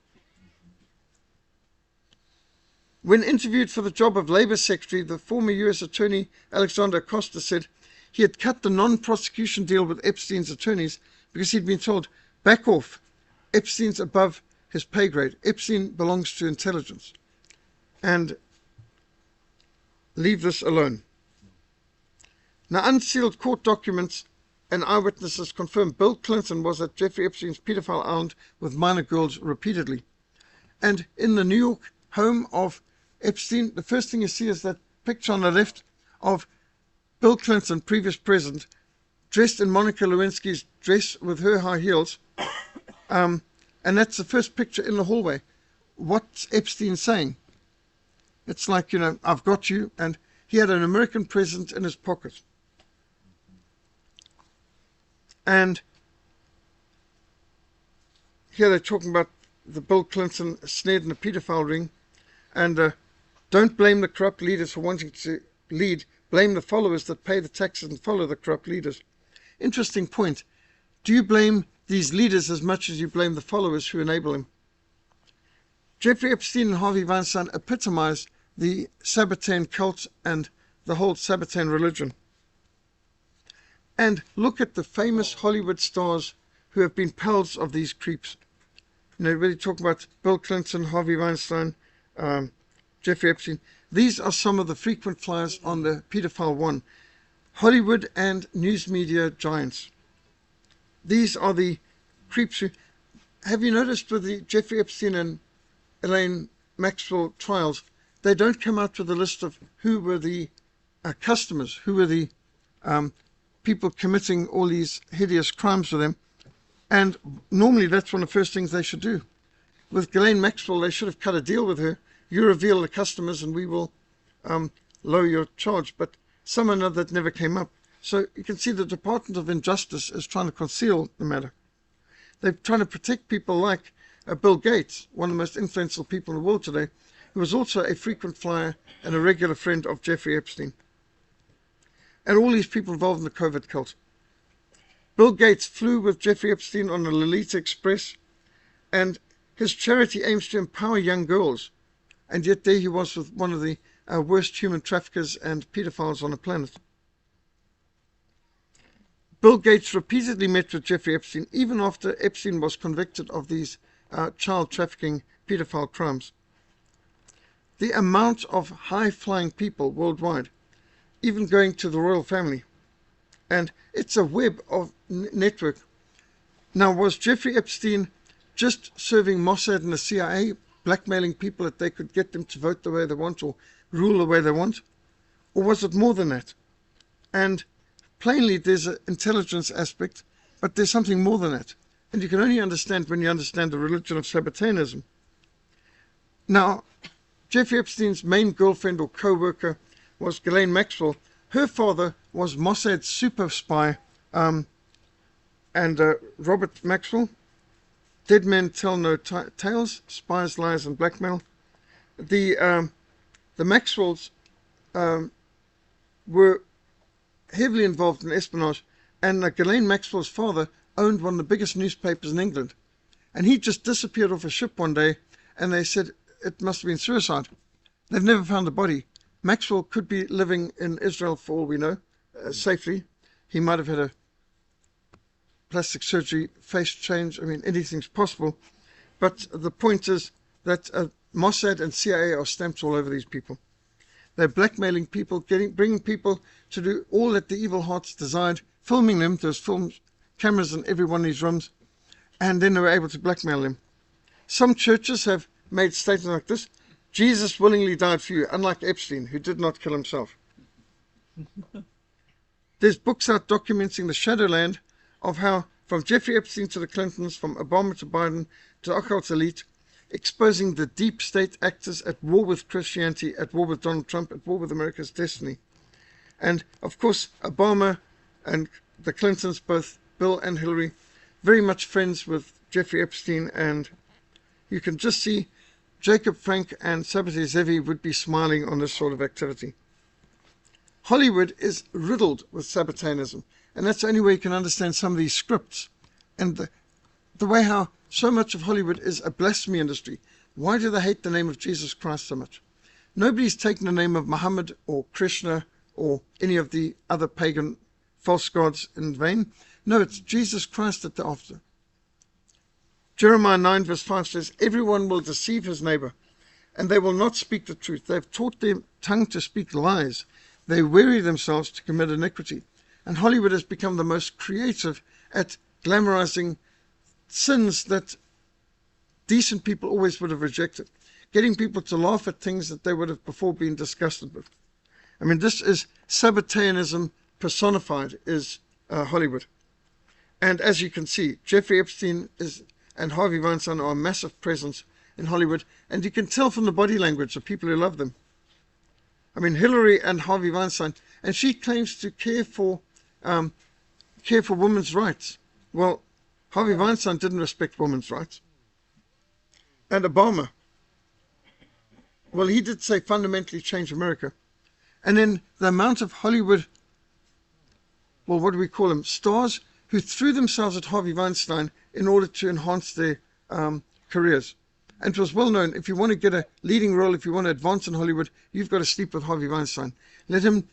When interviewed for the job of Labor Secretary, the former U.S. Attorney Alexander Acosta said he had cut the non-prosecution deal with Epstein's attorneys because he'd been told, back off, Epstein's above his pay grade. Epstein belongs to intelligence. And leave this alone. Now, unsealed court documents and eyewitnesses confirm Bill Clinton was at Jeffrey Epstein's pedophile island with minor girls repeatedly. And in the New York home of Epstein, the first thing you see is that picture on the left of Bill Clinton, previous president, dressed in Monica Lewinsky's dress with her high heels. And that's the first picture in the hallway. What's Epstein saying? It's like, I've got you. And he had an American president in his pocket. And here they're talking about the Bill Clinton snared in a pedophile ring. And don't blame the corrupt leaders for wanting to lead. Blame the followers that pay the taxes and follow the corrupt leaders. Interesting point. Do you blame these leaders as much as you blame the followers who enable them? Jeffrey Epstein and Harvey Weinstein epitomize the Sabbatian cult and the whole Sabbatian religion. And look at the famous Hollywood stars who have been pals of these creeps. Really talking about Bill Clinton, Harvey Weinstein, Jeffrey Epstein. These are some of the frequent flyers on the pedophile one. Hollywood and news media giants. These are the creeps who... Have you noticed with the Jeffrey Epstein and Elaine Maxwell trials, they don't come out with a list of who were the customers, who were the people committing all these hideous crimes with them. And normally that's one of the first things they should do. With Ghislaine Maxwell, they should have cut a deal with her. You reveal the customers and we will lower your charge. But somehow or another that never came up. So you can see the Department of Injustice is trying to conceal the matter. They're trying to protect people like Bill Gates, one of the most influential people in the world today, who was also a frequent flyer and a regular friend of Jeffrey Epstein. And all these people involved in the COVID cult. Bill Gates flew with Jeffrey Epstein on the Lolita Express, and his charity aims to empower young girls. And yet there he was with one of the worst human traffickers and pedophiles on the planet. Bill Gates repeatedly met with Jeffrey Epstein, even after Epstein was convicted of these child trafficking pedophile crimes. The amount of high-flying people worldwide, even going to the royal family. And it's a web of network. Now, was Jeffrey Epstein just serving Mossad and the CIA, blackmailing people that they could get them to vote the way they want or rule the way they want? Or was it more than that? And plainly, there's an intelligence aspect, but there's something more than that. And you can only understand when you understand the religion of Sabbatianism. Now, Jeffrey Epstein's main girlfriend or co-worker was Ghislaine Maxwell. Her father was Mossad's super spy, and Robert Maxwell. Dead men tell no tales, spies, lies, and blackmail. The Maxwells were heavily involved in espionage, and Ghislaine Maxwell's father owned one of the biggest newspapers in England. And he just disappeared off a ship one day, and they said it must have been suicide. They've never found the body. Maxwell could be living in Israel for all we know, safely. He might have had a plastic surgery, face change. I mean, anything's possible. But the point is that Mossad and CIA are stamped all over these people. They're blackmailing people, bringing people to do all that the evil hearts desired, filming them. There's cameras in every one of these rooms, and then they were able to blackmail them. Some churches have made statements like this: Jesus willingly died for you, unlike Epstein, who did not kill himself. There's books out documenting the shadowland of how, from Jeffrey Epstein to the Clintons, from Obama to Biden to the occult elite, exposing the deep state actors at war with Christianity, at war with Donald Trump, at war with America's destiny. And, of course, Obama and the Clintons, both Bill and Hillary, very much friends with Jeffrey Epstein, and you can just see Jacob Frank and Sabbatai Zevi would be smiling on this sort of activity. Hollywood is riddled with Sabbatianism, and that's the only way you can understand some of these scripts and the way how so much of Hollywood is a blasphemy industry. Why do they hate the name of Jesus Christ so much? Nobody's taken the name of Muhammad or Krishna or any of the other pagan false gods in vain. No, it's Jesus Christ that they're after. Jeremiah 9 verse 5 says, everyone will deceive his neighbor, and they will not speak the truth. They have taught their tongue to speak lies. They weary themselves to commit iniquity. And Hollywood has become the most creative at glamorizing sins that decent people always would have rejected, getting people to laugh at things that they would have before been disgusted with. I mean, this is Sabbataianism personified, is Hollywood. And as you can see, Jeffrey Epstein and Harvey Weinstein are a massive presence in Hollywood, and you can tell from the body language of people who love them. I mean, Hillary and Harvey Weinstein, and she claims to care for women's rights. Well, Harvey Weinstein didn't respect women's rights. And Obama, well, he did say fundamentally change America. And then the amount of Hollywood, well, what do we call them, stars who threw themselves at Harvey Weinstein in order to enhance their careers. And it was well known, if you want to get a leading role, if you want to advance in Hollywood, you've got to sleep with Harvey Weinstein. Let him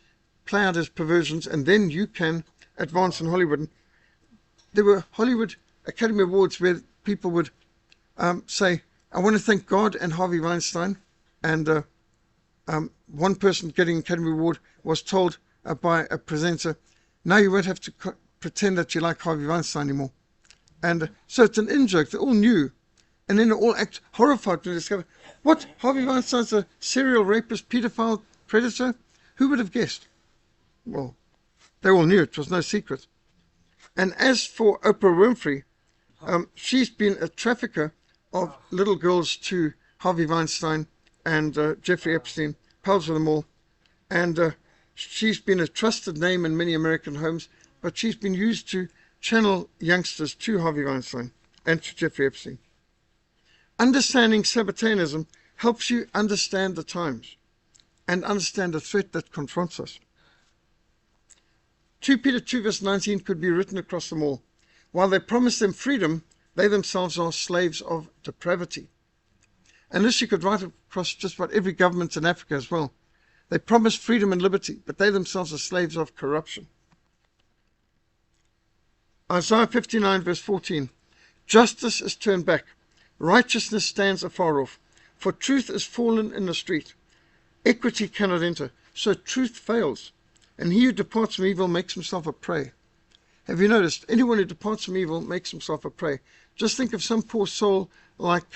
play out his perversions, and then you can advance in Hollywood. There were Hollywood Academy Awards where people would say, I want to thank God and Harvey Weinstein. And one person getting Academy Award was told by a presenter, now you won't have to pretend that you like Harvey Weinstein anymore. And so it's an in-joke. They all knew. And then they all act horrified when they discover, what, Harvey Weinstein's a serial rapist, pedophile, predator? Who would have guessed? Well, they all knew. It was no secret. And as for Oprah Winfrey, she's been a trafficker of little girls to Harvey Weinstein and Jeffrey Epstein, pals with them all. And she's been a trusted name in many American homes, but she's been used to channel youngsters to Harvey Weinstein and to Jeffrey Epstein. Understanding Sabbataianism helps you understand the times and understand the threat that confronts us. 2 Peter 2 verse 19 could be written across them all. While they promise them freedom, they themselves are slaves of depravity. And this you could write across just about every government in Africa as well. They promise freedom and liberty, but they themselves are slaves of corruption. Isaiah 59 verse 14. Justice is turned back. Righteousness stands afar off. For truth is fallen in the street. Equity cannot enter. So truth fails. And he who departs from evil makes himself a prey. Have you noticed? Anyone who departs from evil makes himself a prey. Just think of some poor soul like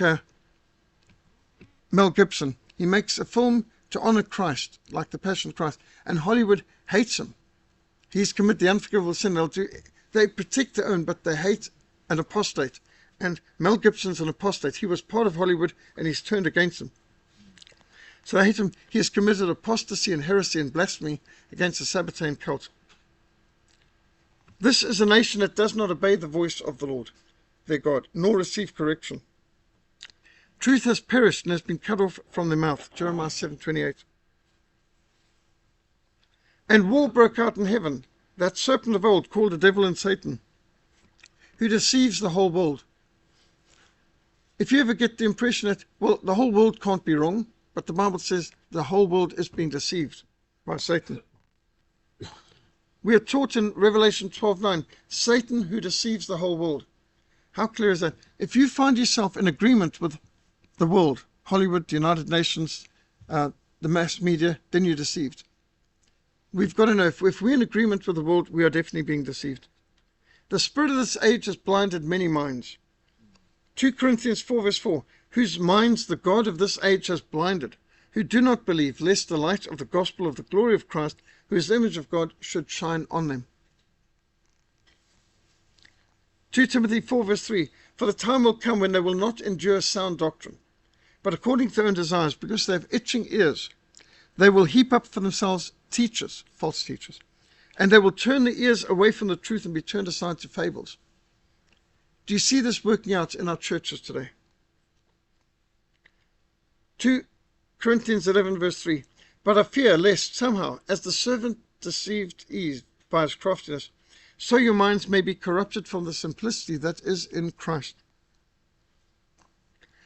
Mel Gibson. He makes a film to honor Christ, like The Passion of Christ. And Hollywood hates him. He's committed the unforgivable sin. They protect their own, but they hate an apostate. And Mel Gibson's an apostate. He was part of Hollywood, and he's turned against him. So they hate him. He has committed apostasy and heresy and blasphemy against the Sabbatian cult. This is a nation that does not obey the voice of the Lord, their God, nor receive correction. Truth has perished and has been cut off from their mouth. Jeremiah 7:28. And war broke out in heaven. That serpent of old, called the devil and Satan, who deceives the whole world. If you ever get the impression that, well, the whole world can't be wrong, but the Bible says the whole world is being deceived by Satan. We are taught in Revelation 12:9, Satan who deceives the whole world. How clear is that? If you find yourself in agreement with the world, Hollywood, the United Nations, the mass media, then you're deceived. We've got to know, if we're in agreement with the world, we are definitely being deceived. The spirit of this age has blinded many minds. 2 Corinthians 4:4, whose minds the God of this age has blinded, who do not believe, lest the light of the gospel of the glory of Christ, who is the image of God, should shine on them. 2 Timothy 4:3, for the time will come when they will not endure sound doctrine, but according to their own desires, because they have itching ears, they will heap up for themselves teachers, false teachers, and they will turn their ears away from the truth and be turned aside to fables. Do you see this working out in our churches today? 2 Corinthians 11:3, but I fear lest somehow, as the servant deceived Eve by his craftiness, so your minds may be corrupted from the simplicity that is in Christ.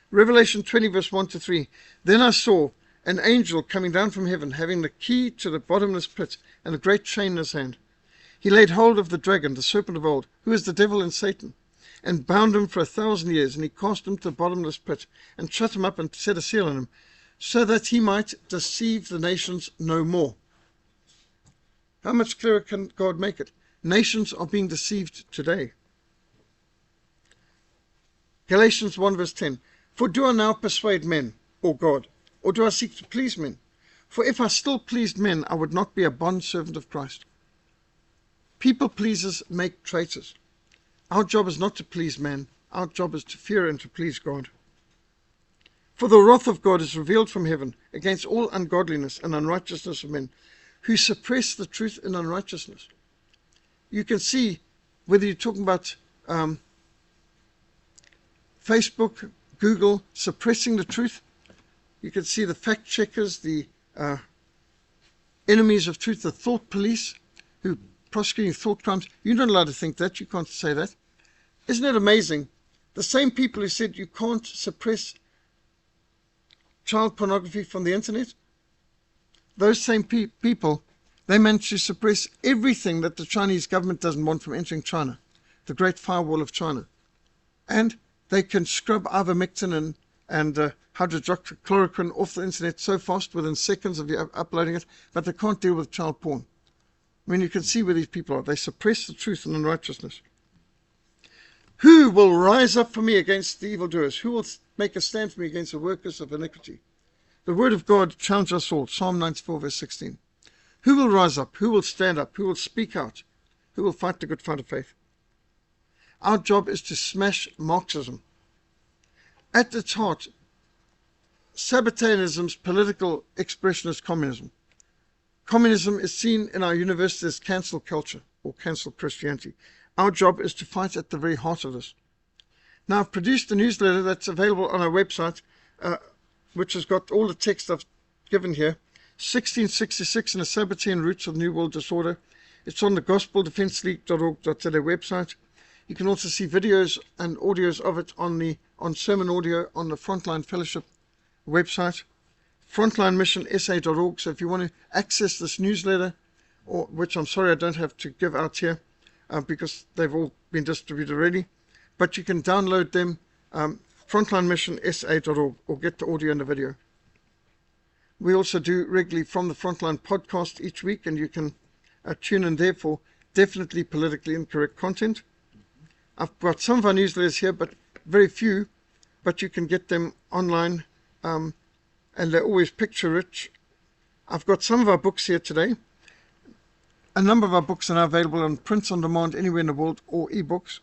Revelation 20:1-3, then I saw an angel coming down from heaven, having the key to the bottomless pit and a great chain in his hand. He laid hold of the dragon, the serpent of old, who is the devil and Satan, and bound him for 1,000 years, and he cast him to the bottomless pit, and shut him up and set a seal on him, so that he might deceive the nations no more. How much clearer can God make it? Nations are being deceived today. Galatians 1:10, for do I now persuade men, or God, or do I seek to please men? For if I still pleased men, I would not be a bondservant of Christ. People pleasers make traitors. Our job is not to please man. Our job is to fear and to please God. For the wrath of God is revealed from heaven against all ungodliness and unrighteousness of men, who suppress the truth in unrighteousness. You can see, whether you're talking about Facebook, Google, suppressing the truth, you can see the fact checkers, the enemies of truth, the thought police, who prosecuting thought crimes. You're not allowed to think that. You can't say that. Isn't it amazing? The same people who said you can't suppress child pornography from the internet, those same people, they managed to suppress everything that the Chinese government doesn't want from entering China, the Great Firewall of China. And they can scrub ivermectin and hydroxychloroquine off the internet so fast, within seconds of you uploading it, but they can't deal with child porn. I mean, you can see where these people are. They suppress the truth and unrighteousness. Who will rise up for me against the evildoers? Who will make a stand for me against the workers of iniquity? The word of God challenges us all. Psalm 94:16. Who will rise up? Who will stand up? Who will speak out? Who will fight the good fight of faith? Our job is to smash Marxism. At its heart, Sabbatianism's political expression is communism. Communism is seen in our universities as cancel culture or cancel Christianity. Our job is to fight at the very heart of this. Now, I've produced a newsletter that's available on our website, which has got all the text I've given here. 1666 and the Sabbatian Roots of New World Disorder. It's on the gospeldefenseleague.org.za website. You can also see videos and audios of it on Sermon Audio on the Frontline Fellowship website, frontlinemissionsa.org. So if you want to access this newsletter, which I'm sorry I don't have to give out here because they've all been distributed already, but you can download them, frontlinemissionsa.org, or get the audio and the video. We also do regularly From the Frontline podcast each week, and you can tune in there for definitely politically incorrect content. I've got some of our newsletters here, but very few, but you can get them online, and they're always picture-rich. I've got some of our books here today. A number of our books are now available on print on demand anywhere in the world, or ebooks.